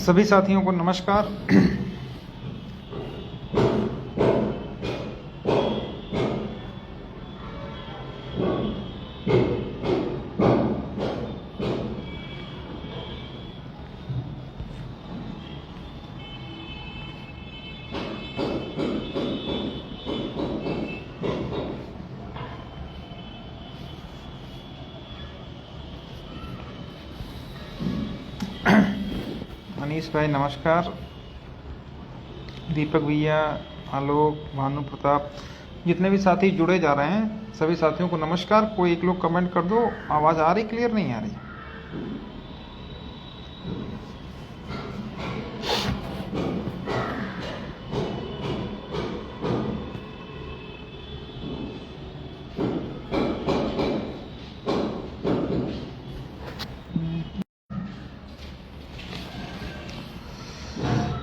सभी साथियों को नमस्कार। मनीष भाई नमस्कार, दीपक भैया, आलोक, भानु प्रताप, जितने भी साथी जुड़े जा रहे हैं सभी साथियों को नमस्कार। कोई एक लोग कमेंट कर दो, आवाज़ आ रही, क्लियर नहीं आ रही?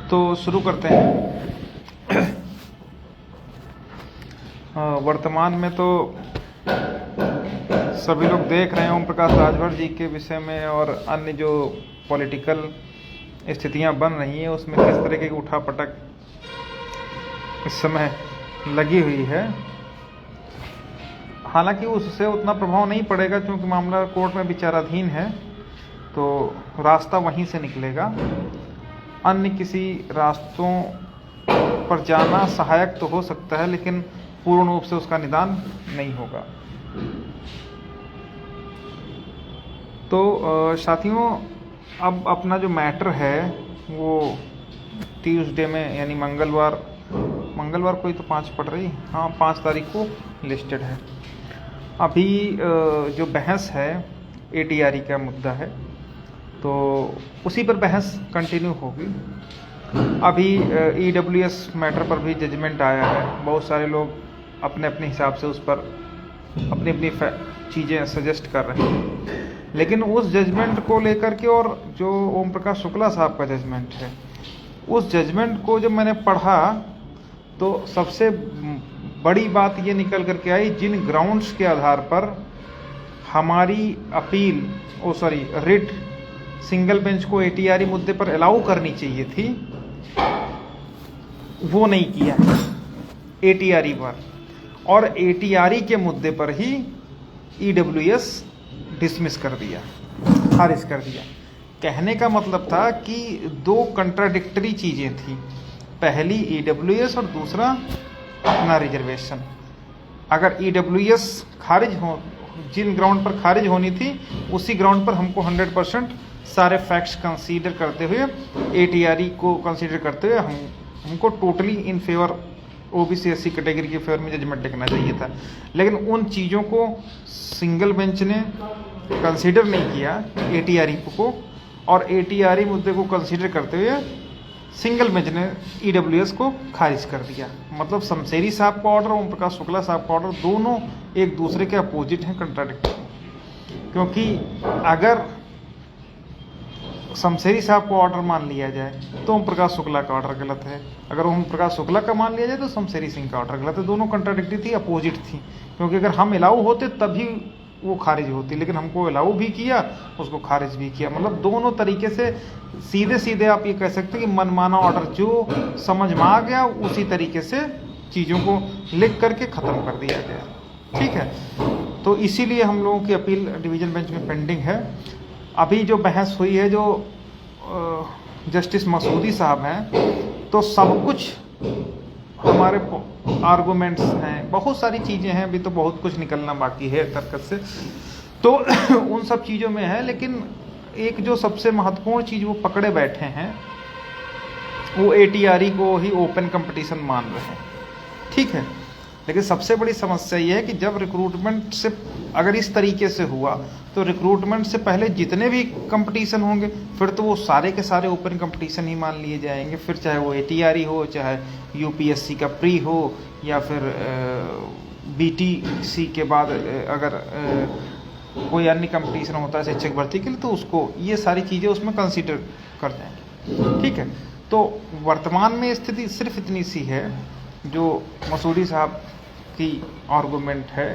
तो शुरू करते हैं। वर्तमान में तो सभी लोग देख रहे हैं ओम प्रकाश राजभर जी के विषय में और अन्य जो पॉलिटिकल स्थितियां बन रही हैं उसमें किस तरीके की उठापटक इस समय लगी हुई है। हालांकि उससे उतना प्रभाव नहीं पड़ेगा क्योंकि मामला कोर्ट में विचाराधीन है, तो रास्ता वहीं से निकलेगा। अन्य किसी रास्तों पर जाना सहायक तो हो सकता है, लेकिन पूर्ण रूप से उसका निदान नहीं होगा। तो साथियों, अब अपना जो मैटर है वो ट्यूसडे में यानी मंगलवार को ही तो 5 पड़ रही, हाँ 5 तारीख को लिस्टेड है। अभी जो बहस है ATRE का मुद्दा है, तो उसी पर बहस कंटिन्यू होगी। अभी EWS मैटर पर भी जजमेंट आया है। बहुत सारे लोग अपने अपने हिसाब से उस पर अपनी अपनी चीज़ें सजेस्ट कर रहे हैं, लेकिन उस जजमेंट को लेकर के और जो ओम प्रकाश शुक्ला साहब का जजमेंट है, उस जजमेंट को जब मैंने पढ़ा तो सबसे बड़ी बात ये निकल करके आई, जिन ग्राउंड्स के आधार पर हमारी अपील रिट सिंगल बेंच को ATRE मुद्दे पर अलाउ करनी चाहिए थी, वो नहीं किया ATRE पर, और ATRE के मुद्दे पर ही EWS डिसमिस कर दिया, खारिज कर दिया। कहने का मतलब था कि 2 कंट्राडिक्टरी चीजें थी, पहली EWS और दूसरा अपना रिजर्वेशन। अगर EWS खारिज हो, जिन ग्राउंड पर खारिज होनी थी उसी ग्राउंड पर हमको 100% सारे फैक्ट्स कंसीडर करते हुए, ATRE को कंसीडर करते हुए हमको totally in favour OBC SC category के फेवर में जजमेंट लिखना चाहिए था। लेकिन उन चीज़ों को सिंगल बेंच ने कंसीडर नहीं किया ATRE को, और ATRE मुद्दे को कंसीडर करते हुए सिंगल बेंच ने EWS को खारिज कर दिया। मतलब शमशेरी साहब का ऑर्डर, ओम प्रकाश शुक्ला साहब का ऑर्डर, दोनों एक दूसरे के अपोजिट हैं, कंट्राडिक्टरी। क्योंकि अगर शमशेरी साहब को ऑर्डर मान लिया जाए तो ओम प्रकाश शुक्ला का ऑर्डर गलत है, अगर ओम प्रकाश शुक्ला का मान लिया जाए तो शमशेरी सिंह का ऑर्डर गलत है। दोनों कंट्राडिक्टरी थी, अपोजिट थी। क्योंकि अगर हम अलाउ होते तभी वो खारिज होती, लेकिन हमको अलाउ भी किया, उसको खारिज भी किया। मतलब दोनों तरीके से सीधे सीधे आप ये कह सकते हैं कि मनमाना ऑर्डर जो समझ में आ गया उसी तरीके से चीज़ों को लिख करके ख़त्म कर दिया गया। ठीक है, तो इसीलिए हम लोगों की अपील डिवीज़न बेंच में पेंडिंग है। अभी जो बहस हुई है, जो जस्टिस मसूदी साहब हैं, तो सब कुछ हमारे आर्गूमेंट्स हैं, बहुत सारी चीज़ें हैं, अभी तो बहुत कुछ निकलना बाकी है तर्क से, तो उन सब चीज़ों में है। लेकिन एक जो सबसे महत्वपूर्ण चीज़ वो पकड़े बैठे हैं, वो ATRE को ही ओपन कंपटीशन मान रहे हैं। ठीक है, लेकिन सबसे बड़ी समस्या ये है कि जब रिक्रूटमेंट से अगर इस तरीके से हुआ तो रिक्रूटमेंट से पहले जितने भी कंपटीशन होंगे फिर तो वो सारे के सारे ओपन कंपटीशन ही मान लिए जाएंगे। फिर चाहे वो ATRE हो, चाहे UPSC का प्री हो, या फिर BTC के बाद अगर कोई अन्य कंपटीशन होता है शिक्षक भर्ती के लिए, तो उसको ये सारी चीज़ें उसमें कंसीडर कर जाएंगे। ठीक है, तो वर्तमान में स्थिति सिर्फ इतनी सी है, जो मसूदी साहब की आर्गूमेंट है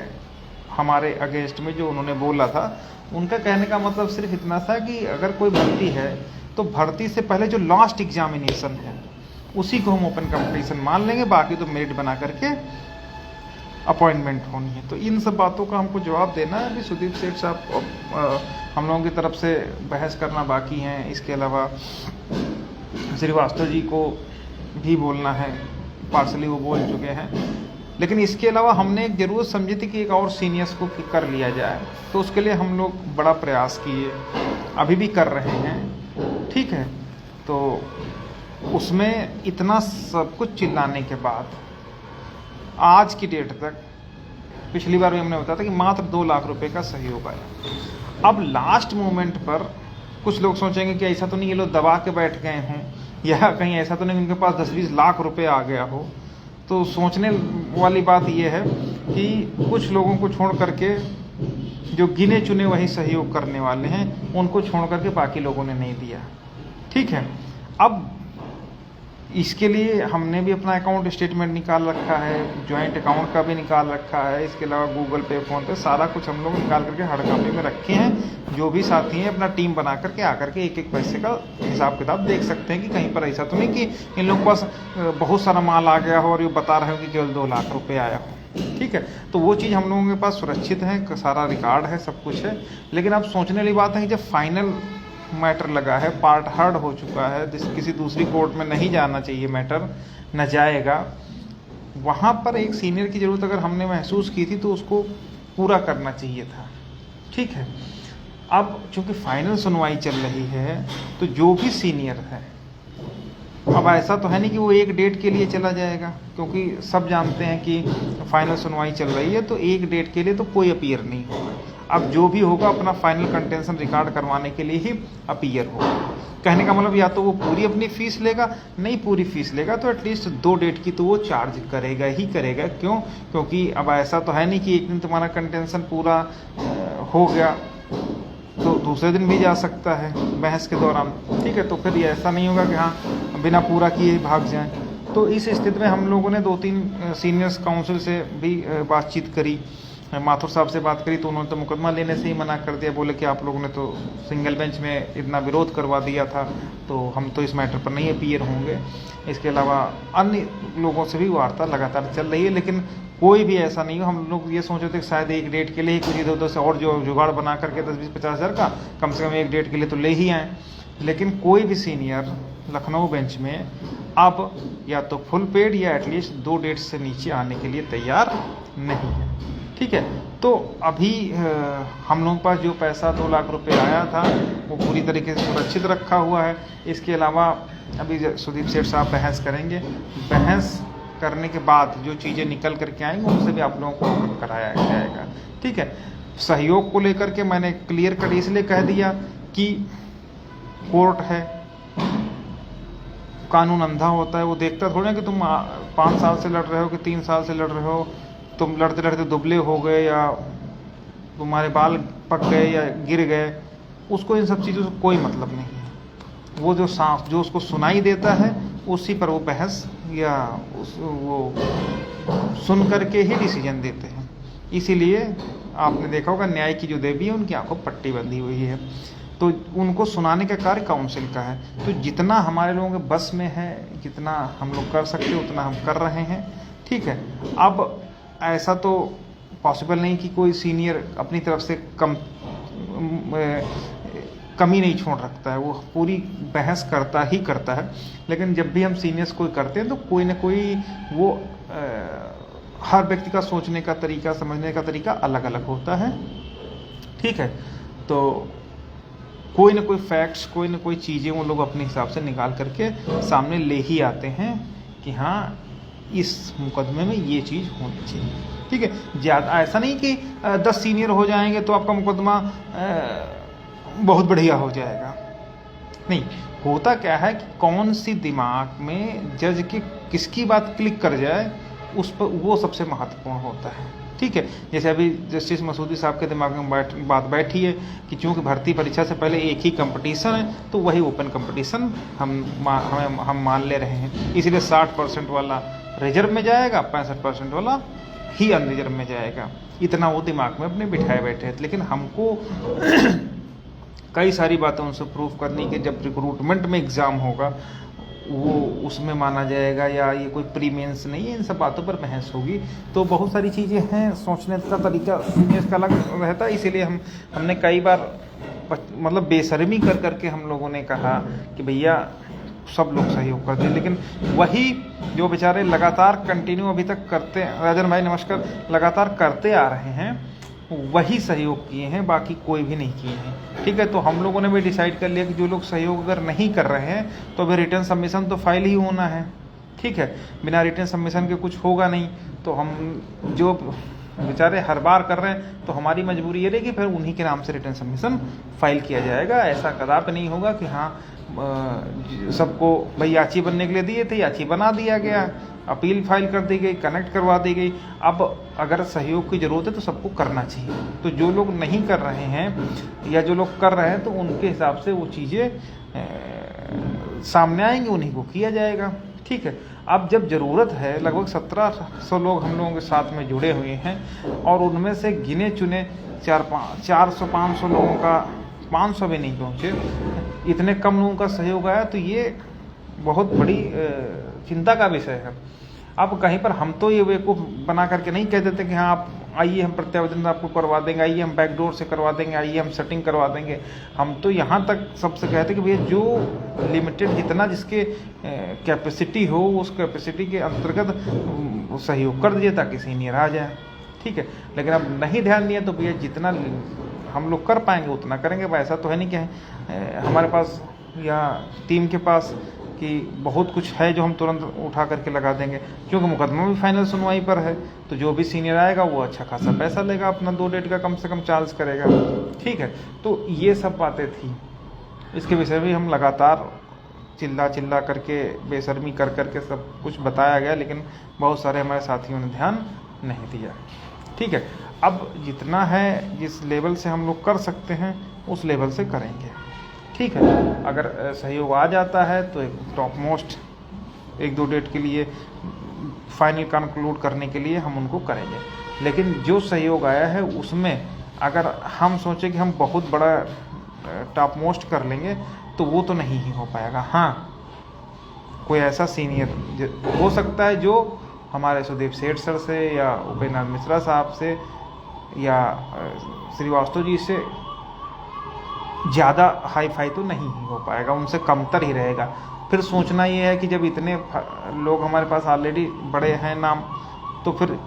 हमारे अगेंस्ट में, जो उन्होंने बोला था, उनका कहने का मतलब सिर्फ इतना था कि अगर कोई भर्ती है तो भर्ती से पहले जो लास्ट एग्जामिनेशन है उसी को हम ओपन कंपटीशन मान लेंगे, बाकी तो मेरिट बना करके अपॉइंटमेंट होनी है। तो इन सब बातों का हमको जवाब देना है। अभी सुदीप सेठ साहब हम लोगों की तरफ से बहस करना बाकी है, इसके अलावा श्रीवास्तव जी को भी बोलना है, पार्सली वो बोल चुके हैं। लेकिन इसके अलावा हमने एक ज़रूरत समझी थी कि एक और सीनियर्स को कर लिया जाए, तो उसके लिए हम लोग बड़ा प्रयास किए, अभी भी कर रहे हैं, ठीक है। तो उसमें इतना सब कुछ चिल्लाने के बाद आज की डेट तक, पिछली बार भी हमने बताया था कि मात्र 2 लाख रुपए का सहयोग आया। अब लास्ट मोमेंट पर कुछ लोग सोचेंगे कि ऐसा तो नहीं ये लोग दबा के बैठ गए हों, या कहीं ऐसा तो नहीं उनके पास 10-20 लाख रुपए आ गया हो। तो सोचने वाली बात यह है कि कुछ लोगों को छोड़ करके जो गिने चुने वही सहयोग करने वाले हैं, उनको छोड़ करके बाकी लोगों ने नहीं दिया, ठीक है। अब इसके लिए हमने भी अपना अकाउंट स्टेटमेंट निकाल रखा है, जॉइंट अकाउंट का भी निकाल रखा है, इसके अलावा गूगल पे, फोन पे, सारा कुछ हम लोग निकाल करके हार्ड कॉपी में रखे हैं। जो भी साथी हैं अपना टीम बना करके आकर के एक एक पैसे का हिसाब किताब देख सकते हैं कि कहीं पर ऐसा तो नहीं कि इन लोगों के पास बहुत सारा माल आ गया हो और ये बता रहे हो कि केवल 2 लाख रुपये आया हो, ठीक है। तो वो चीज़ हम लोगों के पास सुरक्षित है, सारा रिकॉर्ड है, सब कुछ है। लेकिन अब सोचने वाली बात है कि जब फाइनल मैटर लगा है, पार्ट हर्ड हो चुका है, जिस किसी दूसरी कोर्ट में नहीं जाना चाहिए मैटर, न जाएगा, वहाँ पर एक सीनियर की ज़रूरत अगर हमने महसूस की थी तो उसको पूरा करना चाहिए था, ठीक है। अब चूंकि फाइनल सुनवाई चल रही है तो जो भी सीनियर है, अब ऐसा तो है नहीं कि वो एक डेट के लिए चला जाएगा, क्योंकि सब जानते हैं कि फाइनल सुनवाई चल रही है तो एक डेट के लिए तो कोई अपीयर नहीं होगा। अब जो भी होगा अपना फाइनल कंटेंशन रिकॉर्ड करवाने के लिए ही अपीयर होगा। कहने का मतलब या तो वो पूरी अपनी फीस लेगा, नहीं पूरी फीस लेगा तो एटलीस्ट 2 डेट की तो वो चार्ज करेगा ही करेगा। क्यों? क्योंकि अब ऐसा तो है नहीं कि एक दिन तुम्हारा कंटेंशन पूरा हो गया तो दूसरे दिन भी जा सकता है बहस के दौरान, ठीक है। तो फिर ये ऐसा नहीं होगा कि हाँ बिना पूरा किए ही भाग जाएं। तो इस स्थिति में हम लोगों ने 2-3 सीनियर्स काउंसिल से भी बातचीत करी, माथुर साहब से बात करी, तो उन्होंने तो मुकदमा लेने से ही मना कर दिया। बोले कि आप लोगों ने तो सिंगल बेंच में इतना विरोध करवा दिया था तो हम तो इस मैटर पर नहीं अपीयर होंगे। इसके अलावा अन्य लोगों से भी वार्ता लगातार चल रही है, लेकिन कोई भी ऐसा नहीं हो। हम लोग ये सोच रहे थे कि शायद एक डेट के लिए ही कुछ इधर उधर से और जो जुगाड़ बना करके 10-20-50 हज़ार का कम से कम एक डेट के लिए तो ले ही आएँ। लेकिन कोई भी सीनियर लखनऊ बेंच में अब या तो फुल पेड या एटलीस्ट 2 डेट से नीचे आने के लिए तैयार नहीं है, ठीक है। तो अभी हम लोगों के पास जो पैसा 2 लाख रुपए आया था वो पूरी तरीके से सुरक्षित रखा हुआ है। इसके अलावा अभी सुदीप सेठ साहब बहस करेंगे, बहस करने के बाद जो चीज़ें निकल करके आएंगी उनसे भी आप लोगों को अवगत कराया जाएगा, ठीक है। सहयोग को लेकर के मैंने क्लियर कर इसलिए कह दिया कि कोर्ट है, कानून अंधा होता है, वो देखता थोड़ा कि तुम 5 साल से लड़ रहे हो कि 3 साल से लड़ रहे हो, तुम लड़ते लड़ते दुबले हो गए या तुम्हारे बाल पक गए या गिर गए, उसको इन सब चीज़ों से कोई मतलब नहीं है। वो जो उसको सुनाई देता है उसी पर वो बहस या वो सुन करके ही डिसीजन देते हैं। इसीलिए आपने देखा होगा न्याय की जो देवी है उनकी आंखों पट्टी बंधी हुई है, तो उनको सुनाने का कार्य काउंसिल का है। तो जितना हमारे लोगों के बस में है, जितना हम लोग कर सकते उतना हम कर रहे हैं, ठीक है। अब ऐसा तो पॉसिबल नहीं कि कोई सीनियर अपनी तरफ से कमी नहीं छोड़ रखता है, वो पूरी बहस करता ही करता है। लेकिन जब भी हम सीनियर्स कोई करते हैं तो कोई ना कोई वो हर व्यक्ति का सोचने का तरीका, समझने का तरीका अलग अलग होता है, ठीक है। तो कोई ना कोई फैक्ट्स, कोई ना कोई चीज़ें वो लोग अपने हिसाब से निकाल करके सामने ले ही आते हैं कि हाँ इस मुकदमे में ये चीज़ होनी चाहिए, ठीक है। ज़्यादा ऐसा नहीं कि 10 सीनियर हो जाएंगे तो आपका मुकदमा बहुत बढ़िया हो जाएगा, नहीं। होता क्या है कि कौन सी दिमाग में जज की किसकी बात क्लिक कर जाए उस पर वो सबसे महत्वपूर्ण होता है, ठीक है। जैसे अभी जस्टिस मसूदी साहब के दिमाग में बात बैठी है कि चूँकि भर्ती परीक्षा से पहले एक ही कंपटीशन है तो वही ओपन कंपटीशन हम मान ले रहे हैं, इसीलिए 60% वाला रिजर्व में जाएगा, 65% वाला ही अनरिजर्व में जाएगा। इतना वो दिमाग में अपने बिठाए बैठे हैं। लेकिन हमको कई सारी बातें उनसे प्रूफ करनी कि जब रिक्रूटमेंट में एग्ज़ाम होगा वो उसमें माना जाएगा या ये कोई प्री मेंस नहीं है, इन सब बातों पर बहस होगी। तो बहुत सारी चीज़ें हैं, सोचने का तरीका सीनियर्स का अलग रहता है। इसीलिए हमने कई बार मतलब बेशर्मी कर करके हम लोगों ने कहा कि भैया सब लोग सहयोग कर दें, लेकिन वही जो बेचारे लगातार कंटिन्यू अभी तक करते, राजन भाई नमस्कार, लगातार करते आ रहे हैं वही सहयोग किए हैं, बाकी कोई भी नहीं किए हैं। ठीक है, तो हम लोगों ने भी डिसाइड कर लिया कि जो लोग सहयोग अगर नहीं कर रहे हैं तो अभी रिटर्न सबमिशन तो फाइल ही होना है। ठीक है, बिना रिटर्न सबमिशन के कुछ होगा नहीं। तो हम जो बेचारे हर बार कर रहे हैं तो हमारी मजबूरी ये रहेगी फिर उन्हीं के नाम से रिटर्न सबमिशन फाइल किया जाएगा। ऐसा कदापि नहीं होगा कि हाँ सबको भाई याची बनने के लिए दिए थे, याची बना दिया गया, अपील फाइल कर दी गई, कनेक्ट करवा दी गई। अब अगर सहयोग की ज़रूरत है तो सबको करना चाहिए। तो जो लोग नहीं कर रहे हैं या जो लोग कर रहे हैं तो उनके हिसाब से वो चीज़ें सामने आएंगी, उन्हीं को किया जाएगा। ठीक है, अब जब ज़रूरत है, लगभग 1700 लोग हम लोगों के साथ में जुड़े हुए हैं और उनमें से गिने चुने 400-500 लोगों का, 500 भी नहीं पहुँचे, इतने कम लोगों का सहयोग आया, तो ये बहुत बड़ी चिंता का विषय है। अब कहीं पर हम तो ये बेवकूफ़ बना करके नहीं कह देते कि हाँ आप आइए हम प्रत्यावेदन आपको करवा देंगे, आइए हम बैकडोर से करवा देंगे, आइए हम सेटिंग करवा देंगे। हम तो यहाँ तक सबसे कहते कि भैया जो लिमिटेड जितना जिसके कैपेसिटी हो उस कैपेसिटी के अंतर्गत सहयोग कर दीजिए ताकि सीनियर आ जाए। ठीक है, लेकिन अब नहीं ध्यान दिया तो भैया जितना हम लोग कर पाएंगे उतना करेंगे। ऐसा तो है नहीं कि हमारे पास या टीम के पास कि बहुत कुछ है जो हम तुरंत उठा करके लगा देंगे, क्योंकि मुकदमा भी फाइनल सुनवाई पर है। तो जो भी सीनियर आएगा वो अच्छा खासा पैसा लेगा, अपना 2 डेट का कम से कम चार्ज करेगा। ठीक है, तो ये सब बातें थी, इसके विषय में हम लगातार चिल्ला करके बेशर्मी कर करके सब कुछ बताया गया, लेकिन बहुत सारे हमारे साथियों ने ध्यान नहीं दिया। ठीक है, अब जितना है जिस लेवल से हम लोग कर सकते हैं उस लेवल से करेंगे। ठीक है, अगर सहयोग आ जाता है तो एक टॉप मोस्ट 1-2 डेट के लिए फाइनल कंक्लूड करने के लिए हम उनको करेंगे। लेकिन जो सहयोग आया है उसमें अगर हम सोचें कि हम बहुत बड़ा टॉप मोस्ट कर लेंगे तो वो तो नहीं ही हो पाएगा। हाँ, कोई ऐसा सीनियर हो सकता है जो हमारे सुदीप सेठ सर से या उपेंद्र मिश्रा साहब से या श्रीवास्तव जी से ज़्यादा हाई फाई तो नहीं ही हो पाएगा, उनसे कमतर ही रहेगा। फिर सोचना ये है कि जब इतने लोग हमारे पास ऑलरेडी बड़े हैं नाम, तो फिर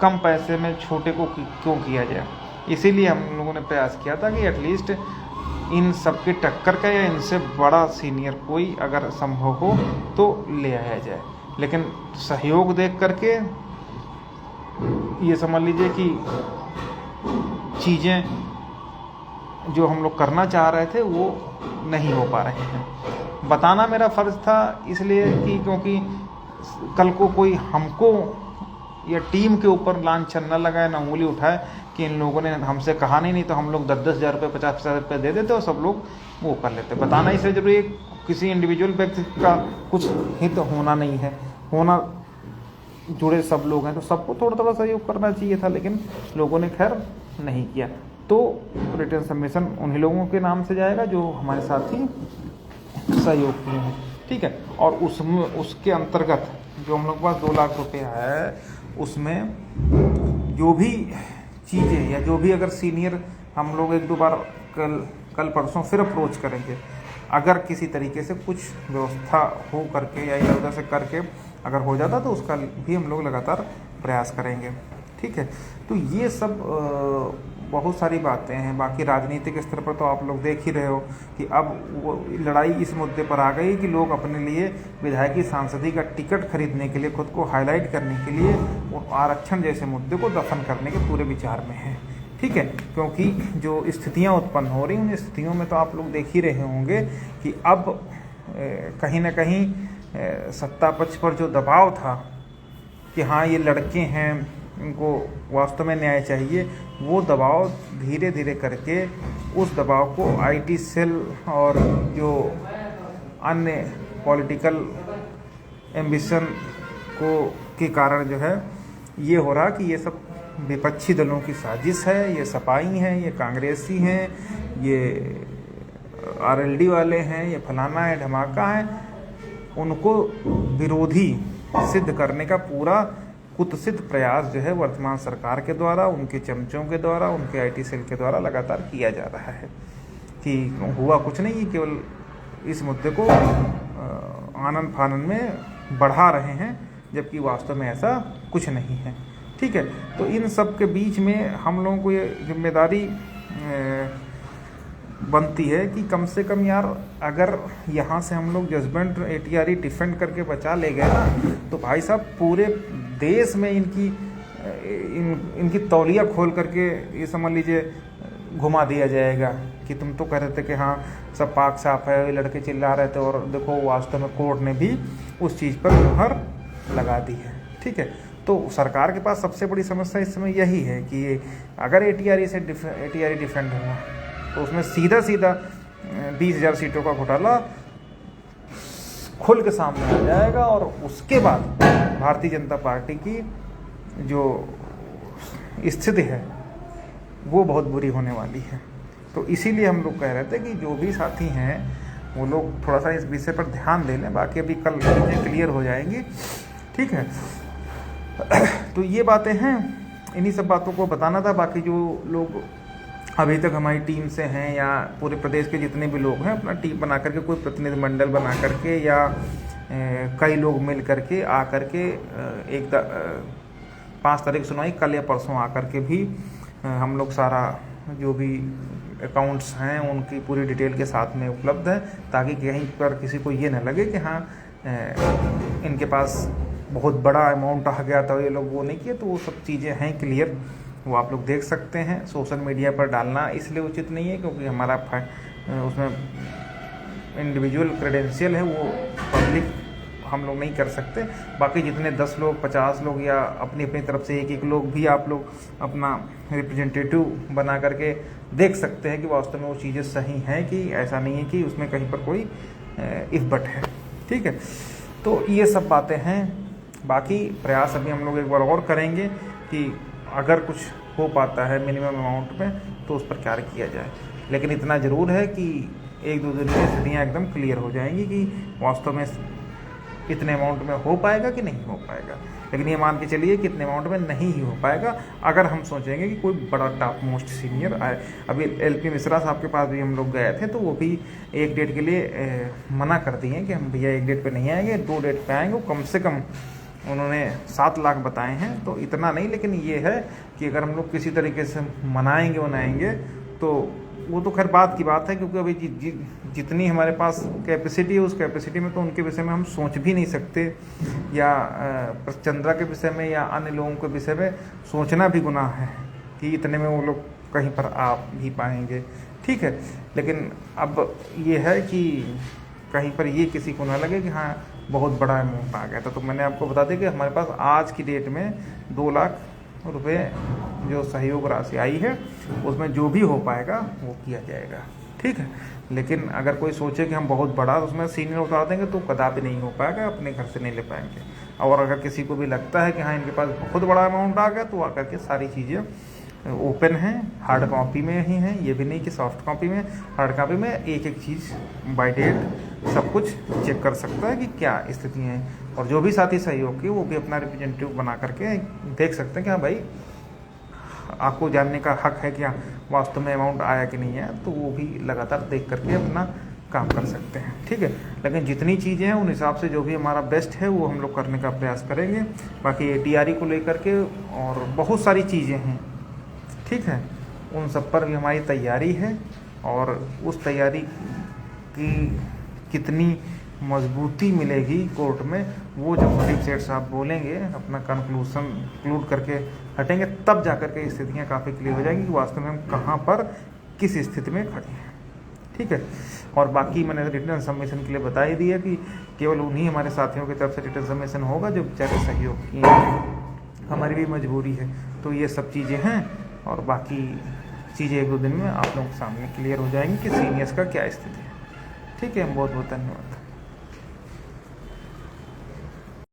कम पैसे में छोटे को क्यों किया जाए। इसीलिए हम लोगों ने प्रयास किया था कि एटलीस्ट इन सब के टक्कर का या इनसे बड़ा सीनियर कोई अगर संभव हो तो ले आया जाए। लेकिन सहयोग देख करके ये समझ लीजिए कि चीज़ें जो हम लोग करना चाह रहे थे वो नहीं हो पा रहे हैं। बताना मेरा फ़र्ज़ था इसलिए कि क्योंकि कल को कोई हमको या टीम के ऊपर लांछन न लगाए, ना उंगली उठाए कि इन लोगों ने हमसे कहा नहीं तो हम लोग 10-10 हज़ार रुपये 50-50 रुपये दे देते और सब लोग वो कर लेते। बताना इसलिए जरूरी है, किसी इंडिविजुअल व्यक्ति का कुछ हित होना नहीं है, होना जुड़े सब लोग हैं तो सबको थोड़ा थोड़ा सहयोग करना चाहिए था, लेकिन लोगों ने खैर नहीं किया। तो रिटर्न सबमिशन उन्हीं लोगों के नाम से जाएगा जो हमारे साथी सहयोग किए हैं। ठीक है, और उसमें उसके अंतर्गत जो हम लोग के पास 2 लाख रुपये है उसमें जो भी चीज़ें या जो भी अगर सीनियर हम लोग 1-2 बार कल परसों फिर अप्रोच करेंगे, अगर किसी तरीके से कुछ व्यवस्था हो करके या इधर उधर से करके अगर हो जाता तो उसका भी हम लोग लगातार प्रयास करेंगे। ठीक है, तो ये सब बहुत सारी बातें हैं। बाकी राजनीतिक स्तर पर तो आप लोग देख ही रहे हो कि अब वो लड़ाई इस मुद्दे पर आ गई कि लोग अपने लिए विधायकी सांसदी का टिकट खरीदने के लिए, खुद को हाईलाइट करने के लिए वो आरक्षण जैसे मुद्दे को दफन करने के पूरे विचार में हैं। ठीक है, क्योंकि जो स्थितियां उत्पन्न हो रही उन स्थितियों में तो आप लोग देख ही रहे होंगे कि अब कहीं ना कहीं सत्ता पक्ष पर जो दबाव था कि हाँ ये लड़के हैं उनको वास्तव में न्याय चाहिए, वो दबाव धीरे धीरे करके उस दबाव को आईटी सेल और जो अन्य पॉलिटिकल एम्बिशन को के कारण जो है ये हो रहा कि ये सब विपक्षी दलों की साजिश है, ये सपाई हैं, ये कांग्रेसी हैं, ये RLD वाले हैं या फलाना है धमाका है, उनको विरोधी सिद्ध करने का पूरा कुत्सित प्रयास जो है वर्तमान सरकार के द्वारा, उनके चमचों के द्वारा, उनके IT सेल के द्वारा लगातार किया जा रहा है कि हुआ कुछ नहीं, केवल इस मुद्दे को आनन फानन में बढ़ा रहे हैं, जबकि वास्तव में ऐसा कुछ नहीं है। ठीक है, तो इन सब के बीच में हम लोगों को ये जिम्मेदारी बनती है कि कम से कम यार, अगर यहाँ से हम लोग जजमेंट ATRE डिफेंड करके बचा ले गए ना, तो भाई साहब पूरे देश में इनकी तौलिया खोल करके ये समझ लीजिए घुमा दिया जाएगा कि तुम तो कह रहे थे कि हाँ सब पाक साफ है, ये लड़के चिल्ला रहे थे, और देखो वास्तव में कोर्ट ने भी उस चीज़ पर मुहर लगा दी है। ठीक है, तो सरकार के पास सबसे बड़ी समस्या इस समय यही है कि अगर ATRE डिफेंड हुआ तो उसमें सीधा 20,000 सीटों का घोटाला खुल के सामने आ जाएगा, और उसके बाद भारतीय जनता पार्टी की जो स्थिति है वो बहुत बुरी होने वाली है। तो इसीलिए हम लोग कह रहे थे कि जो भी साथी हैं वो लोग थोड़ा सा इस विषय पर ध्यान दे लें, बाकी अभी कल चीज़ें क्लियर हो जाएंगी। ठीक है, तो ये बातें हैं, इन्हीं सब बातों को बताना था। बाकी जो लोग अभी तक हमारी टीम से हैं या पूरे प्रदेश के जितने भी लोग हैं, अपना टीम बना करके, कोई प्रतिनिधिमंडल बना करके या कई लोग मिल करके आ करके 5 तारीख सुनवाई, कल या परसों आ करके भी हम लोग सारा जो भी अकाउंट्स हैं उनकी पूरी डिटेल के साथ में उपलब्ध है, ताकि कहीं पर किसी को ये ना लगे कि हाँ इनके पास बहुत बड़ा अमाउंट आ गया था, ये लोग वो नहीं किए। तो वो सब चीज़ें हैं क्लियर, वो आप लोग देख सकते हैं। सोशल मीडिया पर डालना इसलिए उचित नहीं है क्योंकि हमारा उसमें इंडिविजुअल क्रेडेंशियल है, वो पब्लिक हम लोग नहीं कर सकते। बाकी जितने 10 लोग 50 लोग या अपनी अपनी तरफ से एक लोग भी आप लोग अपना रिप्रेजेंटेटिव बना करके देख सकते हैं कि वास्तव में वो चीज़ें सही हैं कि ऐसा नहीं है कि उसमें कहीं पर कोई इफ बट है। ठीक है, तो ये सब बातें हैं। बाकी प्रयास अभी हम लोग एक बार और करेंगे कि अगर कुछ हो पाता है मिनिमम अमाउंट में तो उस पर कार्य किया जाए, लेकिन इतना ज़रूर है कि 1-2 दिन में स्थितियाँ एकदम क्लियर हो जाएंगी कि वास्तव में इतने अमाउंट में हो पाएगा कि नहीं हो पाएगा। लेकिन ये मान के चलिए कि इतने अमाउंट में नहीं ही हो पाएगा अगर हम सोचेंगे कि कोई बड़ा टॉप मोस्ट सीनियर आए। अभी LP मिश्रा साहब के पास भी हम लोग गए थे, तो वो भी एक डेट के लिए मना कर दिए कि हम भैया 1 डेट पे नहीं आएंगे, 2 डेट पे आएंगे। वो कम से कम उन्होंने 7 लाख बताए हैं, तो इतना नहीं, लेकिन ये है कि अगर हम लोग किसी तरीके से मनाएंगे तो वो तो खैर बात की बात है, क्योंकि अभी जितनी हमारे पास कैपेसिटी है उस कैपेसिटी में तो उनके विषय में हम सोच भी नहीं सकते, या चंद्रा के विषय में या अन्य लोगों के विषय में सोचना भी गुनाह है कि इतने में वो लोग कहीं पर आ भी पाएंगे। ठीक है, लेकिन अब ये है कि कहीं पर ये किसी को ना लगे कि हाँ बहुत बड़ा अमाउंट आ गया था। तो मैंने आपको बता दें कि हमारे पास आज की डेट में 2 लाख रुपए जो सहयोग राशि आई है उसमें जो भी हो पाएगा वो किया जाएगा। ठीक है, लेकिन अगर कोई सोचे कि हम बहुत बड़ा उसमें सीनियर उतार देंगे तो कदापि नहीं हो पाएगा, अपने घर से नहीं ले पाएंगे। और अगर किसी को भी लगता है कि हाँ इनके पास बहुत बड़ा अमाउंट आ गया, तो आकर के सारी चीज़ें ओपन हैं, हार्ड कॉपी में ही हैं, ये भी नहीं कि सॉफ्ट कॉपी में। हार्ड कॉपी में एक चीज़ बाय डेट सब कुछ चेक कर सकता है कि क्या स्थिति है, और जो भी साथी सहयोग की वो भी अपना रिप्रेजेंटेटिव बना करके देख सकते हैं कि हाँ भाई आपको जानने का हक है कि वास्तव में अमाउंट आया कि नहीं है, तो वो भी लगातार देख करके अपना काम कर सकते हैं। ठीक है, लेकिन जितनी चीज़ें हैं उन हिसाब से जो भी हमारा बेस्ट है वो हम लोग करने का प्रयास करेंगे। बाकी ATRE को लेकर के और बहुत सारी चीज़ें हैं, ठीक है, उन सब पर भी हमारी तैयारी है, और उस तैयारी की कितनी मजबूती मिलेगी कोर्ट में वो जब प्रदीप सेठ साहब बोलेंगे, अपना कंक्लूड करके हटेंगे, तब जाकर के स्थितियाँ काफ़ी क्लियर हो जाएंगी कि वास्तव में हम कहाँ पर किस स्थिति में खड़े हैं। ठीक है, और बाकी मैंने रिटर्न सबमिशन के लिए बता ही दिया कि केवल उन्हीं हमारे साथियों की तरफ से रिटर्न सबमिशन होगा जो बेचारे सहयोग किए हैं, हमारी भी मजबूरी है। तो ये सब चीज़ें हैं, और बाकी चीज़ें 1-2 दिन में आप लोगों के सामने क्लियर हो जाएंगी कि सीनियर्स का क्या स्थिति है। ठीक है, बहुत बहुत धन्यवाद।